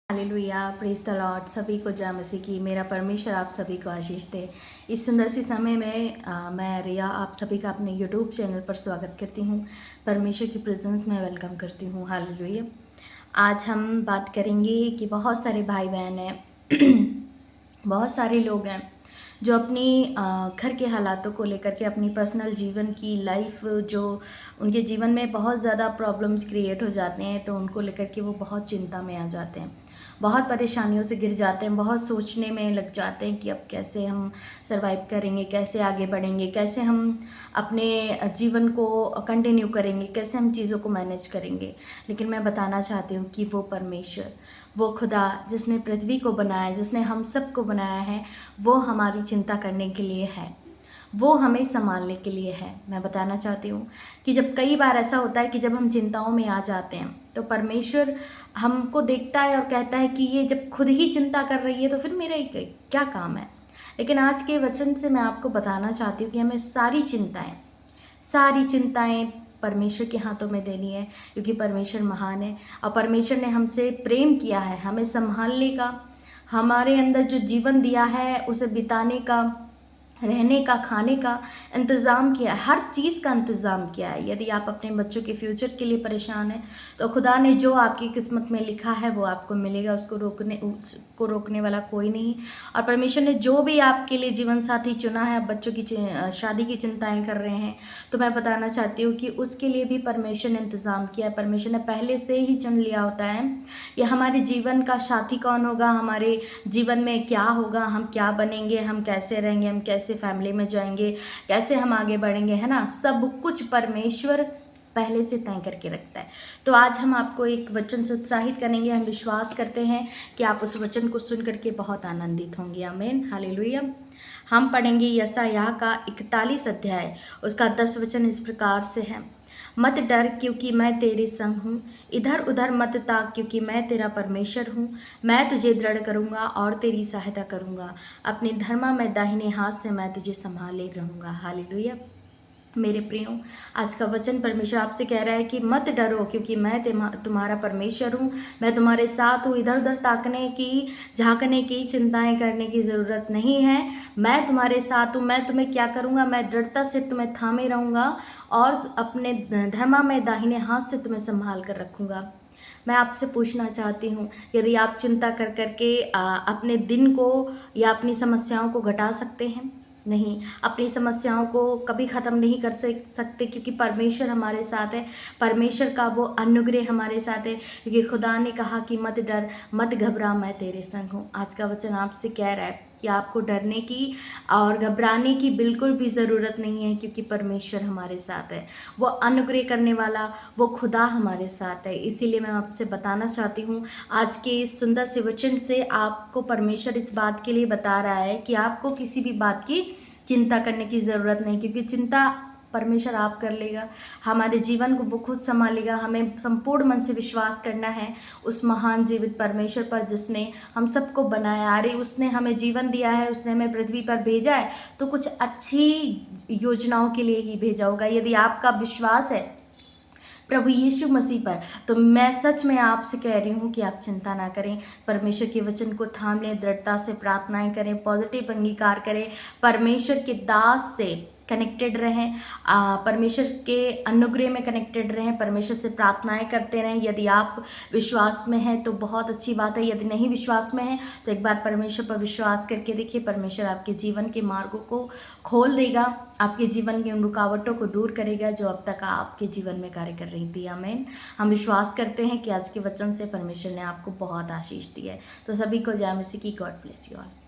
Hallelujah, praise the Lord. सभी को जय मसीह की। मेरा परमेश्वर आप सभी को आशीष दे। इस सुंदर सी समय में मैं रिया आप सभी का अपने यूट्यूब चैनल पर स्वागत करती हूँ। परमेश्वर की प्रेजेंस में वेलकम करती हूँ। हालेलुया। आज हम बात करेंगे कि बहुत सारे भाई बहन हैं बहुत सारे लोग हैं जो अपनी घर के हालातों को लेकर के, अपनी पर्सनल जीवन की लाइफ जो उनके जीवन में बहुत ज़्यादा प्रॉब्लम्स क्रिएट हो जाते हैं, तो उनको लेकर के वो बहुत चिंता में आ जाते हैं, बहुत परेशानियों से घिर जाते हैं, बहुत सोचने में लग जाते हैं कि अब कैसे हम सर्वाइव करेंगे, कैसे आगे बढ़ेंगे, कैसे हम अपने जीवन को कंटिन्यू करेंगे, कैसे हम चीज़ों को मैनेज करेंगे। लेकिन मैं बताना चाहती हूँ कि वो परमेश्वर, वो खुदा जिसने पृथ्वी को बनाया, जिसने हम सब को बनाया है, वो हमारी चिंता करने के लिए है, वो हमें संभालने के लिए है। मैं बताना चाहती हूँ कि जब कई बार ऐसा होता है कि जब हम चिंताओं में आ जाते हैं तो परमेश्वर हमको देखता है और कहता है कि ये जब खुद ही चिंता कर रही है तो फिर मेरा क्या काम है। लेकिन आज के वचन से मैं आपको बताना चाहती हूँ कि हमें सारी चिंताएं परमेश्वर के हाथों में देनी है, क्योंकि परमेश्वर महान है और परमेश्वर ने हमसे प्रेम किया है, हमें संभालने का, हमारे अंदर जो जीवन दिया है उसे बिताने का, रहने का, खाने का इंतज़ाम किया है, हर चीज़ का इंतज़ाम किया है। यदि आप अपने बच्चों के फ्यूचर के लिए परेशान हैं तो खुदा ने जो आपकी किस्मत में लिखा है वो आपको मिलेगा, उसको रोकने वाला कोई नहीं। और परमेश्वर ने जो भी आपके लिए जीवन साथी चुना है, बच्चों की शादी की चिंताएं कर रहे हैं, तो मैं बताना चाहती हूँ कि उसके लिए भी परमेश्वर ने इंतज़ाम किया है। परमेश्वर ने पहले से ही चुन लिया होता है कि हमारे जीवन का साथी कौन होगा, हमारे जीवन में क्या होगा, हम क्या बनेंगे, हम कैसे रहेंगे, हम कैसे फैमिली में जाएंगे, कैसे हम आगे बढ़ेंगे, है ना। सब कुछ परमेश्वर पहले से तय करके रखता है। तो आज हम आपको एक वचन से उत्साहित करेंगे। हम विश्वास करते हैं कि आप उस वचन को सुन करके बहुत आनंदित होंगे। आमीन, हालेलुया। हम पढ़ेंगे यशायाह का 41 अध्याय, उसका 10 वचन इस प्रकार से है। मत डर क्योंकि मैं तेरे संग हूँ, इधर उधर मत ताक क्योंकि मैं तेरा परमेश्वर हूँ। मैं तुझे दृढ़ करूँगा और तेरी सहायता करूँगा, अपने धर्मा में दाहिने हाथ से मैं तुझे संभाले रहूँगा। हालेलुया। मेरे प्रियो, आज का वचन परमेश्वर आपसे कह रहा है कि मत डरो क्योंकि मैं तुम्हारा परमेश्वर हूँ, मैं तुम्हारे साथ हूँ। इधर उधर ताकने की, झांकने की, चिंताएं करने की ज़रूरत नहीं है। मैं तुम्हारे साथ हूँ। मैं तुम्हें क्या करूँगा, मैं दृढ़ता से तुम्हें थामे रहूँगा और अपने धर्मा में दाहिने हाथ से तुम्हें संभाल कर रखूँगा। मैं आपसे पूछना चाहती हूँ, यदि आप चिंता कर करके अपने दिन को या अपनी समस्याओं को घटा सकते हैं? नहीं, अपनी समस्याओं को कभी ख़त्म नहीं कर सकते, क्योंकि परमेश्वर हमारे साथ है। परमेश्वर का वो अनुग्रह हमारे साथ है, क्योंकि खुदा ने कहा कि मत डर, मत घबरा, मैं तेरे संग हूँ। आज का वचन आपसे कह रहा है कि आपको डरने की और घबराने की बिल्कुल भी ज़रूरत नहीं है, क्योंकि परमेश्वर हमारे साथ है। वो अनुग्रह करने वाला वो खुदा हमारे साथ है। इसीलिए मैं आपसे बताना चाहती हूँ, आज के इस सुंदर से वचन से आपको परमेश्वर इस बात के लिए बता रहा है कि आपको किसी भी बात की चिंता करने की ज़रूरत नहीं, क्योंकि चिंता परमेश्वर आप कर लेगा। हमारे जीवन को वो खुद संभालेगा। हमें संपूर्ण मन से विश्वास करना है उस महान जीवित परमेश्वर पर, जिसने हम सबको बनाया। अरे उसने हमें जीवन दिया है, उसने हमें पृथ्वी पर भेजा है तो कुछ अच्छी योजनाओं के लिए ही भेजा होगा। यदि आपका विश्वास है प्रभु यीशु मसीह पर, तो मैं सच में आपसे कह रही हूँ कि आप चिंता ना करें। परमेश्वर के वचन को थाम लें, दृढ़ता से प्रार्थनाएं करें, पॉजिटिव अंगीकार करें, परमेश्वर के दास से कनेक्टेड रहें, परमेश्वर के अनुग्रह में कनेक्टेड रहें, परमेश्वर से प्रार्थनाएं करते रहें। यदि आप विश्वास में हैं तो बहुत अच्छी बात है, यदि नहीं विश्वास में हैं तो एक बार परमेश्वर पर विश्वास करके देखिए। परमेश्वर आपके जीवन के मार्गों को खोल देगा, आपके जीवन की उन रुकावटों को दूर करेगा जो अब तक आपके जीवन में कार्य कर रही थी। आमीन। हम विश्वास करते हैं कि आज के वचन से परमेश्वर ने आपको बहुत आशीष दी है। तो सभी को जय मसीह की। God bless you all.